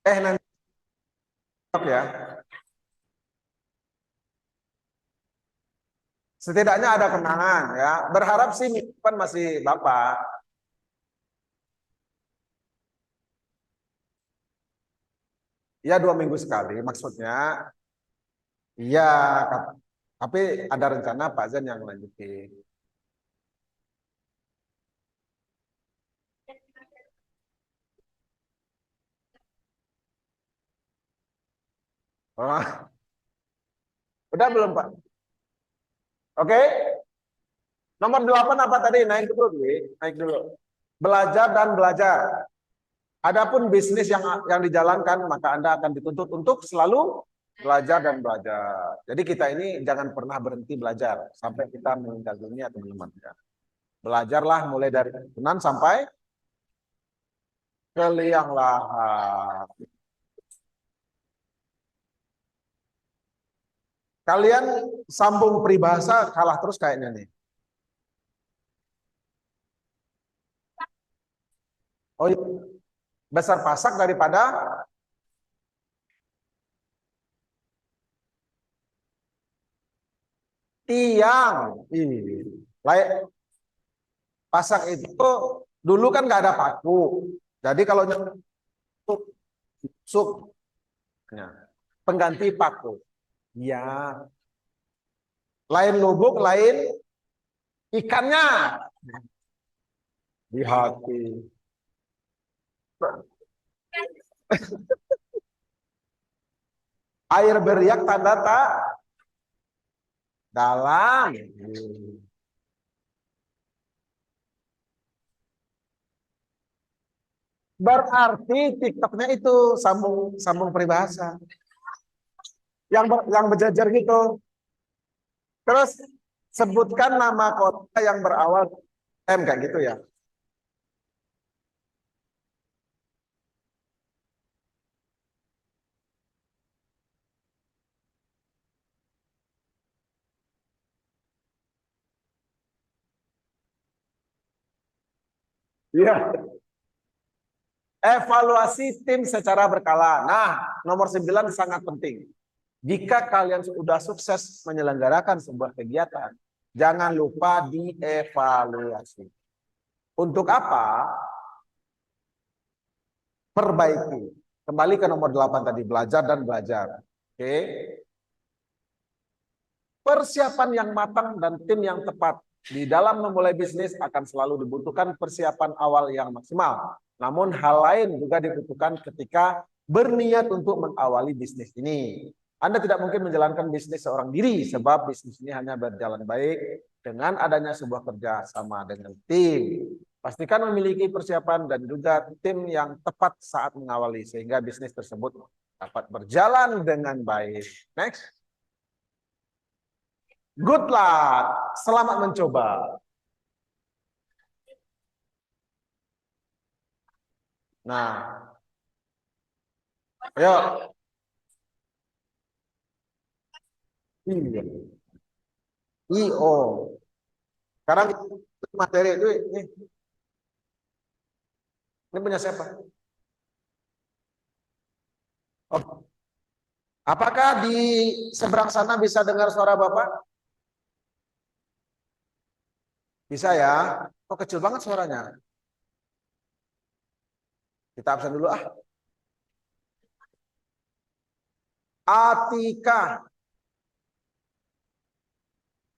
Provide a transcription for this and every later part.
Nanti ya. Setidaknya ada kenangan ya. Berharap sih minggu depan masih Bapak. Ya 2 minggu sekali maksudnya. Iya, tapi ada rencana Pak Zen yang lanjutin. Oh, udah belum Pak? Oke. Nomor 8 apa tadi? Naik dulu, naik dulu. Belajar dan belajar. Adapun bisnis yang dijalankan, maka Anda akan dituntut untuk selalu belajar dan belajar. Jadi kita ini jangan pernah berhenti belajar sampai kita meninggal dunia atau meninggal. Belajarlah mulai dari keturunan sampai ke liang lahat. Kalian sambung peribahasa kalah terus kayaknya nih. Oh, iya. Besar pasak daripada tiang. Layak pasak itu dulu kan nggak ada paku. Jadi kalau nyusuk, suknya pengganti paku. Ya, lain lubuk, lain ikannya di hati. Air beriak tanda tak dalam. Berarti TikToknya itu sambung sambung peribahasa yang berjajar gitu. Terus sebutkan nama kota yang berawal M kayak gitu ya. Iya. Evaluasi tim secara berkala. Nah, nomor 9 sangat penting. Jika kalian sudah sukses menyelenggarakan sebuah kegiatan, jangan lupa dievaluasi. Untuk apa? Perbaiki. Kembali ke nomor 8 tadi, belajar dan belajar. Oke. Persiapan yang matang dan tim yang tepat. Di dalam memulai bisnis akan selalu dibutuhkan persiapan awal yang maksimal. Namun hal lain juga dibutuhkan ketika berniat untuk mengawali bisnis ini. Anda tidak mungkin menjalankan bisnis seorang diri sebab bisnis ini hanya berjalan baik dengan adanya sebuah kerja sama dengan tim. Pastikan memiliki persiapan dan juga tim yang tepat saat mengawali sehingga bisnis tersebut dapat berjalan dengan baik. Next. Good luck. Selamat mencoba. Nah, ayo. Iya. IO. Sekarang materi itu ini punya siapa? Oh, apakah di seberang sana bisa dengar suara Bapak? Bisa ya? Oh, kecil banget suaranya. Kita absen dulu ah. Atika.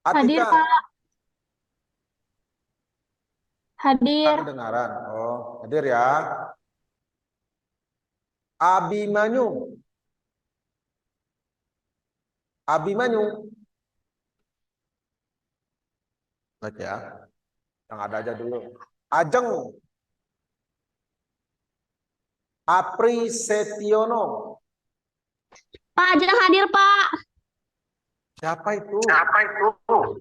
Hadir, Atika. Pak. Tak Hadir. kedengaran. Oh, hadir ya. Abimanyu. Abimanyu. Baik ya. Yang ada aja dulu. Ajeng. Apri Setiono. Pak Ajeng hadir, Pak. Siapa itu?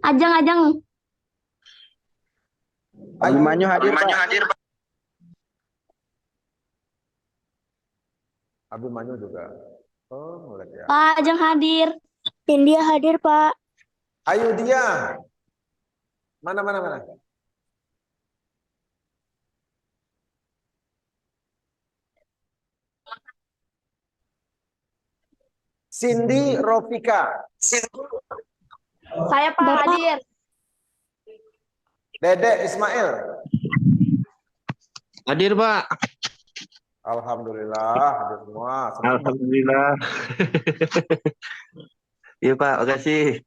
Ajeng, Ajeng. Abimanyu hadir, Pak. Abimanyu juga. Oh, mulai ya. Pak Ajeng hadir. India hadir, Pak. Ayo dia. Mana. Cindy Rofika. Saya Pak hadir. Dede Ismail. Hadir, Pak. Alhamdulillah, hadir semua. Senang. Alhamdulillah. Iya, Pak. Makasih.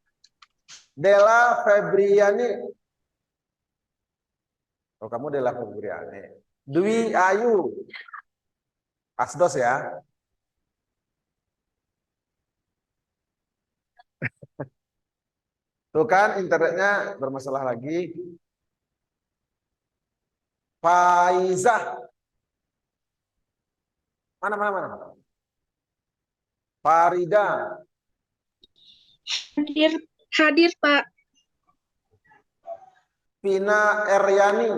Dela Febriani. Oh, kamu Dela Febriani. Dwi Ayu. Asdos ya. Tuh kan internetnya bermasalah lagi. Faizah. Mana. Farida. Hadir Pak. Vina Eryani.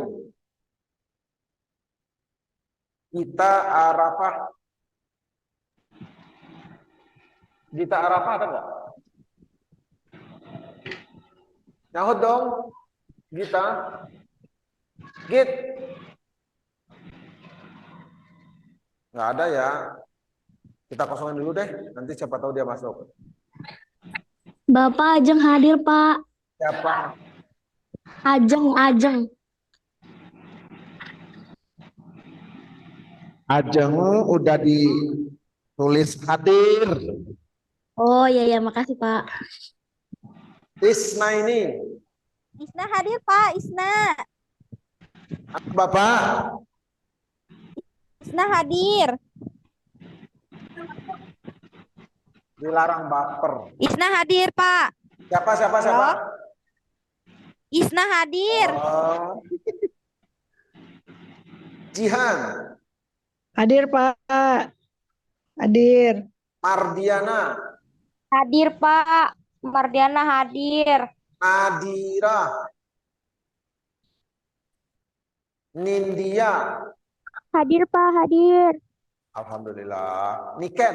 Gita Arafah. Gita Arafah ada nggak? Nyahut dong, Gita. Git. Nggak ada ya. Kita kosongin dulu deh. Nanti siapa tahu dia masuk. Bapak Ajeng hadir Pak. Siapa? Ajeng. Ajeng udah ditulis hadir. Oh iya makasih Pak. Isna ini. Isna hadir Pak, Isna. Bapak. Isna hadir. Dilarang baper. Isna hadir Pak. Siapa? Halo? Isna hadir. Oh. Jihan. Hadir Pak. Hadir. Mardiana. Hadir Pak. Mardiana hadir. Nadira. Nindya. Hadir Pak, hadir. Alhamdulillah. Niken.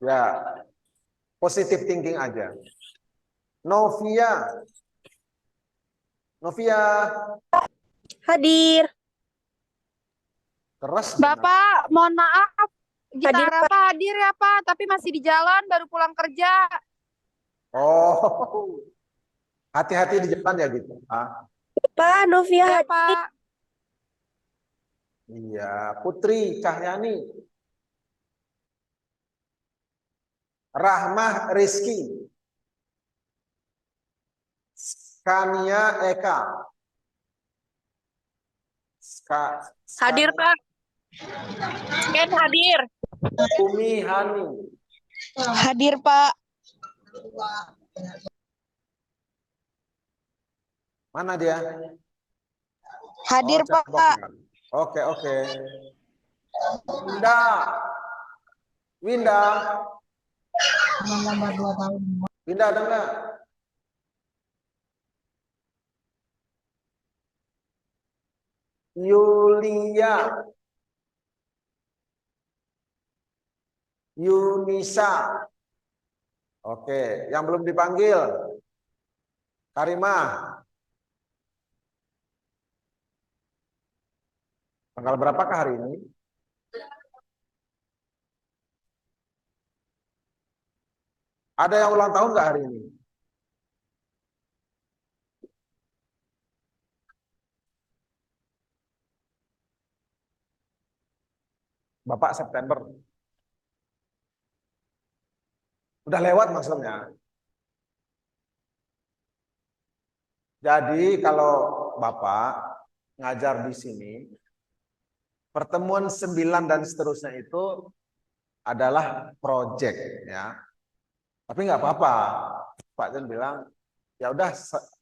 Ya, positive thinking aja. Novia. Hadir. Keras. Bapak, mohon maaf. Gita Hadir, Arafah hadir ya Pak, tapi masih di jalan, baru pulang kerja. Oh. Hati-hati di jalan ya gitu. Ah. Pak, Novia Ya hadir. Pak. Iya, Putri Cahyani. Rahmah Rizky. Skania Eka. Hadir Pak. Ken hadir. Umi Hani. Hadir Pak. Mana dia? Hadir Oh, chat Pak. box kan. Oke. Winda. Winda ada nggak? Yulia. Yunisa. Oke, yang belum dipanggil. Karimah. Tanggal berapakah hari ini? Ada yang ulang tahun nggak hari ini? Bapak September. Udah lewat maksudnya. Jadi kalau Bapak ngajar di sini, pertemuan 9 dan seterusnya itu adalah project ya. Tapi nggak apa-apa. Pak Jan bilang, ya udah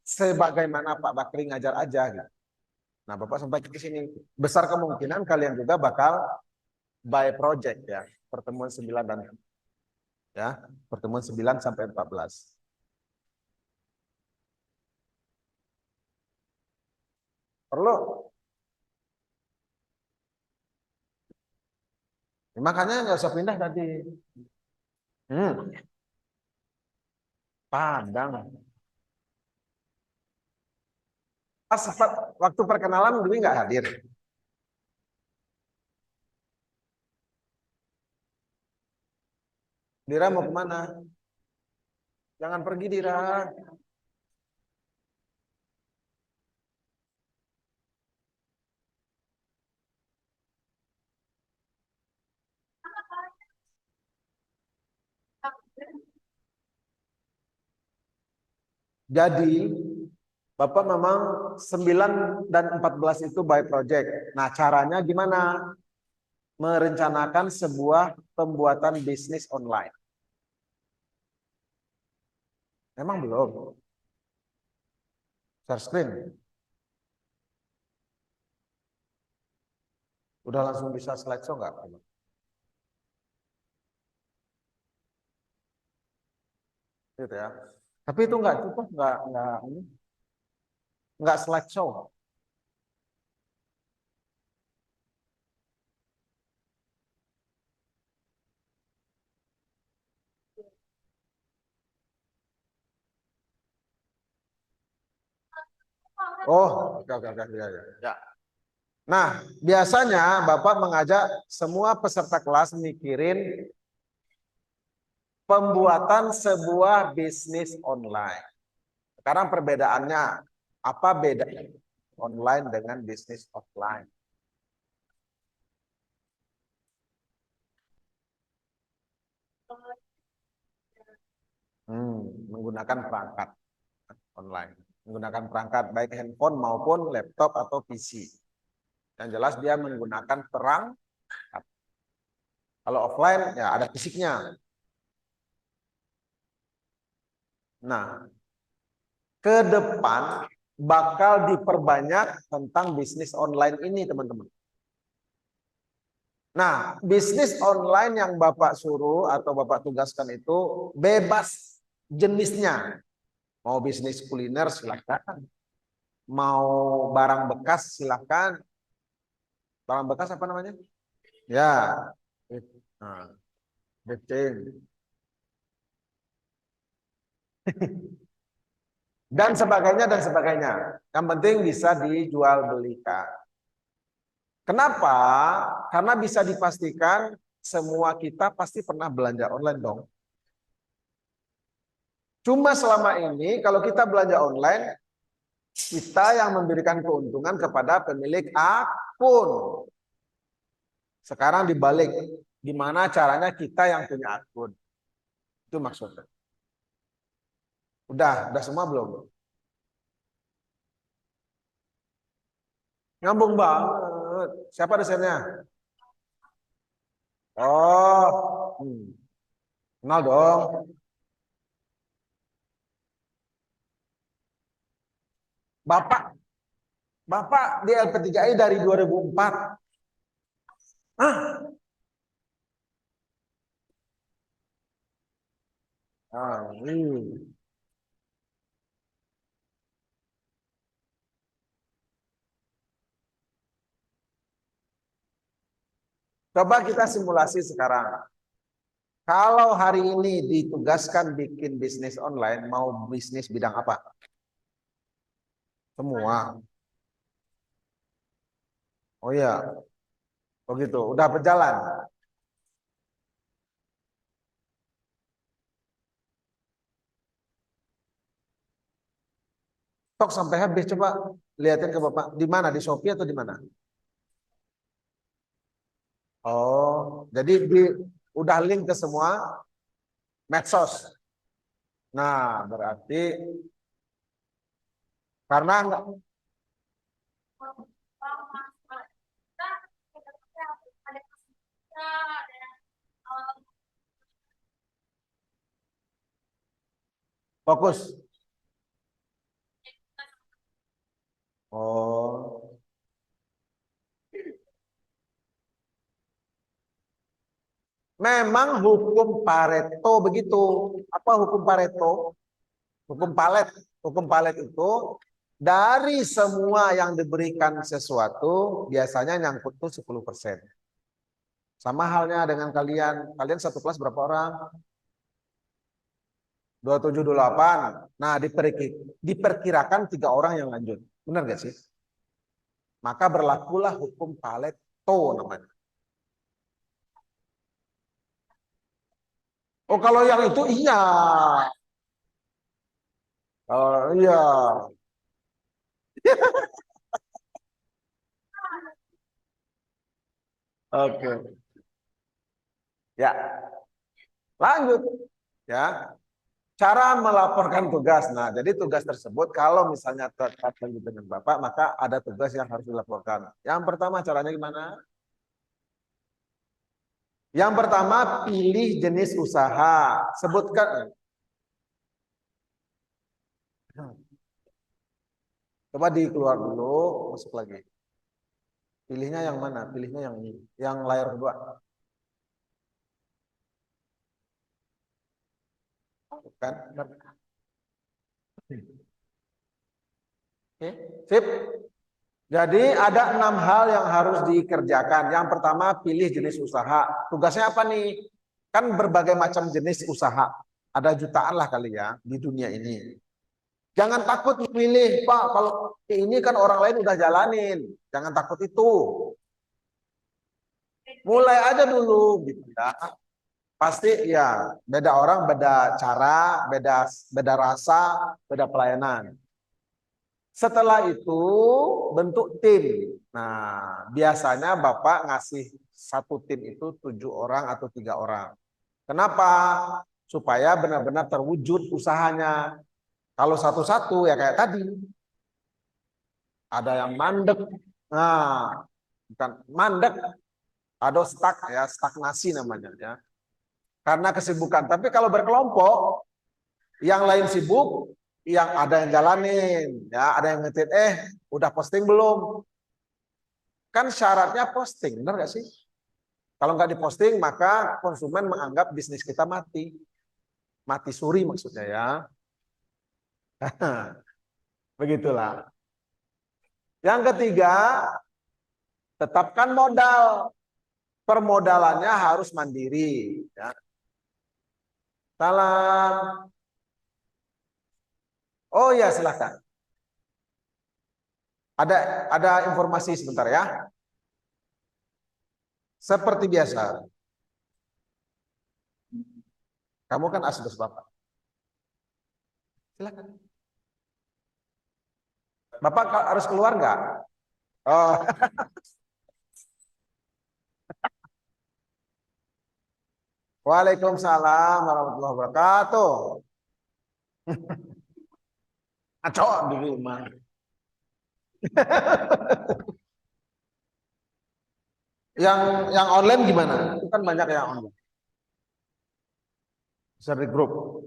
sebagaimana Pak Bakri ngajar aja gitu. Nah, Bapak sampai ke sini, besar kemungkinan kalian juga bakal by project ya, pertemuan 9 dan ya, pertemuan 9 sampai 14. Perlu. Makanya nggak usah pindah tadi. Padang. Pas waktu perkenalan Dwi nggak hadir. Dira mau kemana? Jangan pergi Dira. Jadi Bapak memang 9 dan 14 itu by project. Nah, caranya gimana? Merencanakan sebuah pembuatan bisnis online. Emang belum? Share screen. Udah langsung bisa slideshow nggak? Gitu ya. Tapi itu nggak cukup, nggak slideshow. Oh, oke, ya. Nah, biasanya Bapak mengajak semua peserta kelas mikirin pembuatan sebuah bisnis online. Sekarang perbedaannya, apa beda online dengan bisnis offline? Menggunakan perangkat online. Menggunakan perangkat baik handphone maupun laptop atau PC. Yang jelas dia menggunakan perangkat. Kalau offline ya ada fisiknya. Nah, ke depan bakal diperbanyak tentang bisnis online ini, teman-teman. Nah, bisnis online yang Bapak suruh atau Bapak tugaskan itu bebas jenisnya. Mau bisnis kuliner silakan. Mau barang bekas silakan. Barang bekas apa namanya? Ya. Nah, betul. Dan sebagainya. Yang penting bisa dijual belikan. Kenapa? Karena bisa dipastikan semua kita pasti pernah belanja online dong. Cuma selama ini kalau kita belanja online, kita yang memberikan keuntungan kepada pemilik akun. Sekarang dibalik, gimana caranya kita yang punya akun? Itu maksudnya. Udah semua belum? Nyambung banget. Siapa desainnya? Oh, kenal dong. Bapak di LP3I dari 2004. Hah? Coba kita simulasi sekarang. Kalau hari ini ditugaskan bikin bisnis online, mau bisnis bidang apa? Semua. Oh iya. Oh gitu, udah berjalan. Stok sampai habis, coba lihatin ke Bapak. Di mana? Di Shopee atau di mana? Oh, jadi udah link ke semua medsos. Nah, berarti karena enggak fokus. Oh. Memang hukum Pareto begitu. Apa hukum Pareto? Hukum Palet. Hukum Palet itu dari semua yang diberikan sesuatu biasanya nyangkut tuh 10%. Sama halnya dengan kalian. Kalian satu kelas berapa orang? 27, 28. Nah, diperkirakan 3 orang yang lanjut. Benar gak sih? Maka berlakulah hukum Pareto namanya. Oh, kalau yang itu iya. Oh, iya. Oke. Ya, lanjut. Ya. Cara melaporkan tugas. Nah, jadi tugas tersebut kalau misalnya terkait dengan Bapak, maka ada tugas yang harus dilaporkan. Yang pertama caranya gimana? Yang pertama, pilih jenis usaha. Sebutkan. Coba dikeluar dulu, masuk lagi. Pilihnya yang mana? Pilihnya yang ini. Yang layar kedua. Bukan? Oke, sip. Jadi ada 6 hal yang harus dikerjakan. Yang pertama, pilih jenis usaha. Tugasnya apa nih? Kan berbagai macam jenis usaha. Ada jutaan lah kali ya di dunia ini. Jangan takut pilih, Pak. Kalau ini kan orang lain udah jalanin. Jangan takut itu. Mulai aja dulu gitu ya. Pasti ya beda orang, beda cara, beda rasa, beda pelayanan. Setelah itu bentuk tim. Nah, biasanya Bapak ngasih satu tim itu 7 orang atau 3 orang. Kenapa? Supaya benar-benar terwujud usahanya. Kalau satu-satu ya kayak tadi. Ada yang mandek. Nah, bukan mandek. Ada stuck ya, stagnasi namanya ya. Karena kesibukan. Tapi kalau berkelompok, yang lain sibuk, yang ada yang jalanin, ya ada yang ngetit, udah posting belum? Kan syaratnya posting, benar gak sih? Kalau nggak diposting, maka konsumen menganggap bisnis kita mati. Mati suri maksudnya ya. Begitulah. Yang ketiga, tetapkan modal. Permodalannya harus mandiri. Ya. Salam. Oh ya, silakan. Ada informasi sebentar ya. Seperti biasa. Kamu kan asdos Bapak. Silakan. Bapak harus keluar nggak? Oh. Waalaikumsalam warahmatullahi wabarakatuh. Aco di rumah. Yang online gimana? Itu kan banyak yang online. Bisa di grup.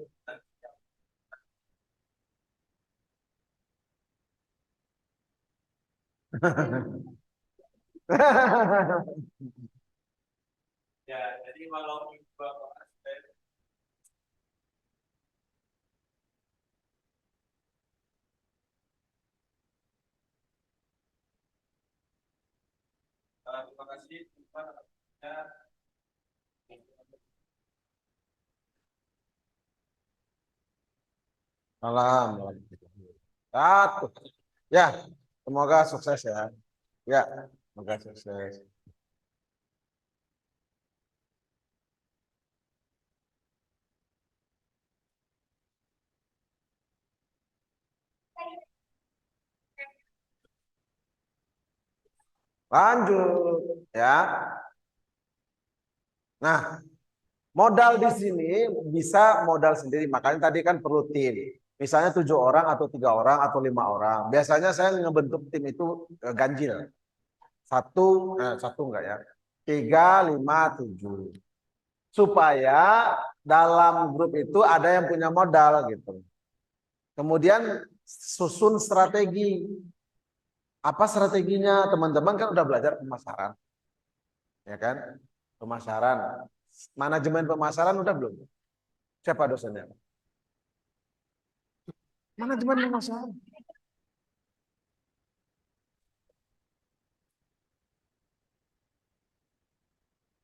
Ya, jadi kalau terima kasih. Salam. Satu. Ya, semoga sukses ya. Ya, semoga sukses. Lanjut ya. Nah, modal di sini bisa modal sendiri. Makanya tadi kan perlu tim. Misalnya 7 orang atau 3 orang atau 5 orang. Biasanya saya ngebentuk tim itu ganjil. Satu enggak ya. 3, 5, 7. Supaya dalam grup itu ada yang punya modal gitu. Kemudian susun strategi. Apa strateginya? Teman-teman kan udah belajar pemasaran. Ya kan? Pemasaran. Manajemen pemasaran udah belum? Siapa dosennya? Manajemen pemasaran.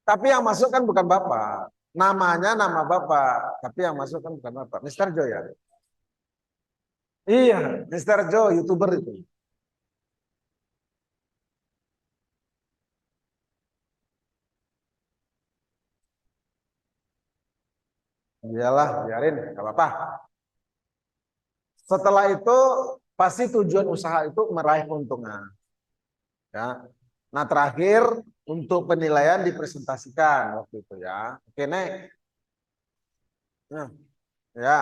Tapi yang masuk kan bukan Bapak. Namanya nama Bapak, tapi yang masuk kan bukan Bapak. Mister Joe ya? Iya, Mister Joe, YouTuber itu. Iyalah, biarin, nggak apa-apa. Setelah itu pasti tujuan usaha itu meraih keuntungan. Ya. Nah, terakhir untuk penilaian dipresentasikan waktu itu ya. Oke, Nek. Nah, ya.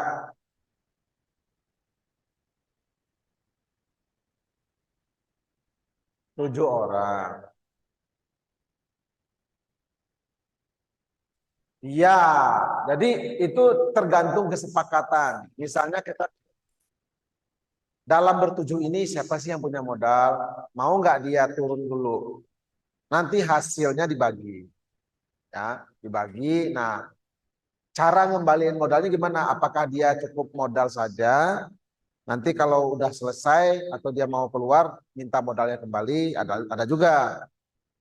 Tujuh orang. Iya, jadi itu tergantung kesepakatan. Misalnya kita dalam bertujuh ini siapa sih yang punya modal? Mau nggak dia turun dulu? Nanti hasilnya dibagi. Ya, dibagi. Nah, cara ngembaliin modalnya gimana? Apakah dia cukup modal saja? Nanti kalau udah selesai atau dia mau keluar minta modalnya kembali, ada juga.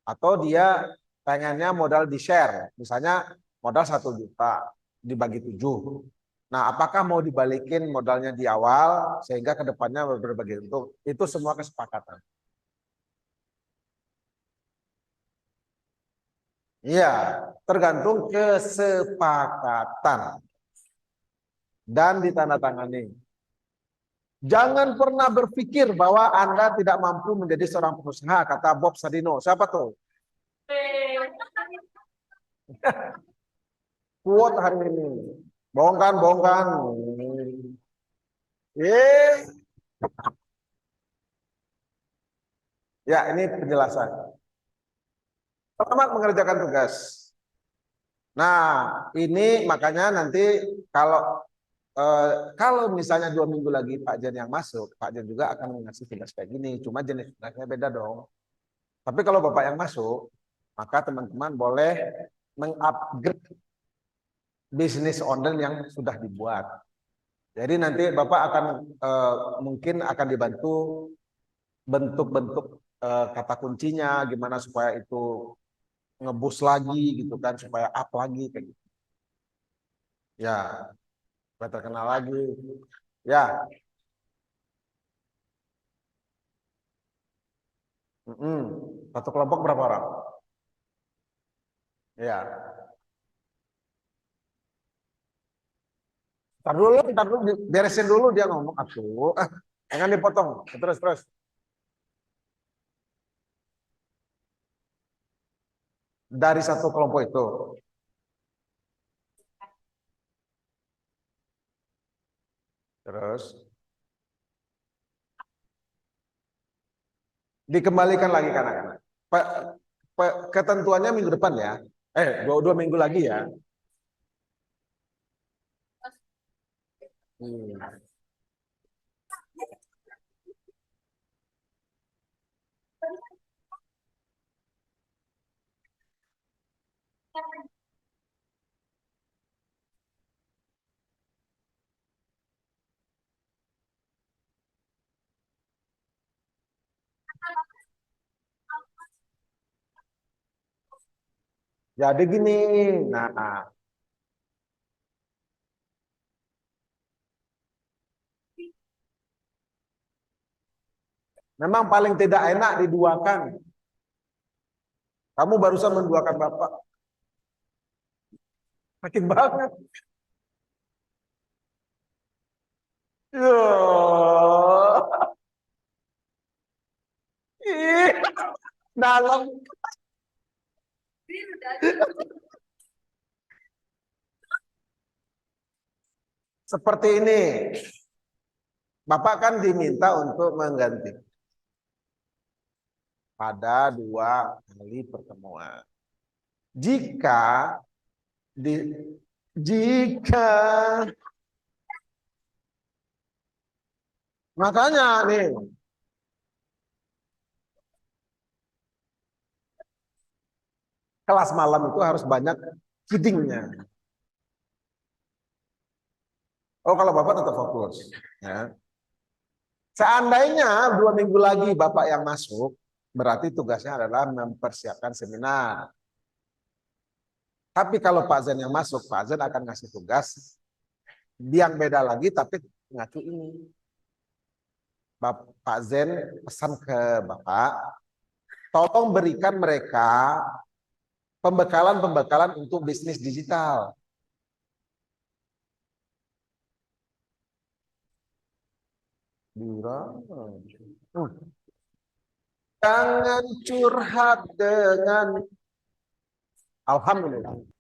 Atau dia pengennya modal di share, misalnya modal 1 juta dibagi 7. Nah, apakah mau dibalikin modalnya di awal sehingga kedepannya berbagi untung? Itu semua kesepakatan. Iya, tergantung kesepakatan dan ditandatangani. Jangan pernah berpikir bahwa Anda tidak mampu menjadi seorang pengusaha, kata Bob Sadino. Siapa tuh? Kuat hari ini. Bohong kan, bohong kan. Ya, ini penjelasan. Selamat mengerjakan tugas. Nah, ini makanya nanti kalau misalnya 2 minggu lagi Pak Jen yang masuk, Pak Jen juga akan mengasih tugas kayak gini. Cuma jenis tugasnya beda dong. Tapi kalau Bapak yang masuk, maka teman-teman boleh mengupgrade bisnis online yang sudah dibuat. Jadi nanti Bapak akan mungkin akan dibantu bentuk-bentuk kata kuncinya, gimana supaya itu ngebus lagi gitu kan, supaya up lagi kayak gitu. Ya, supaya terkenal lagi. Ya. Satu kelompok berapa orang? Ya. Ntar dulu, beresin dulu dia ngomong aku. Jangan dipotong. Terus. Dari satu kelompok itu. Terus. Dikembalikan lagi ke anak-anak. Ketentuannya minggu depan ya. 2 minggu lagi ya. Jadi gini, nah, memang paling tidak enak diduakan. Kamu barusan menduakan Bapak. Sakit banget. Dalam. Seperti ini. Bapak kan diminta untuk mengganti pada 2 kali pertemuan. Jika makanya nih kelas malam itu harus banyak kiddingnya. Oh, kalau Bapak tetap fokus ya. Seandainya 2 minggu lagi Bapak yang masuk, berarti tugasnya adalah mempersiapkan seminar. Tapi kalau Pak Zen yang masuk, Pak Zen akan ngasih tugas yang beda lagi, tapi ngacu ini. Pak Zen pesan ke Bapak, tolong berikan mereka pembekalan-pembekalan untuk bisnis digital. Jangan curhat dengan Alhamdulillah.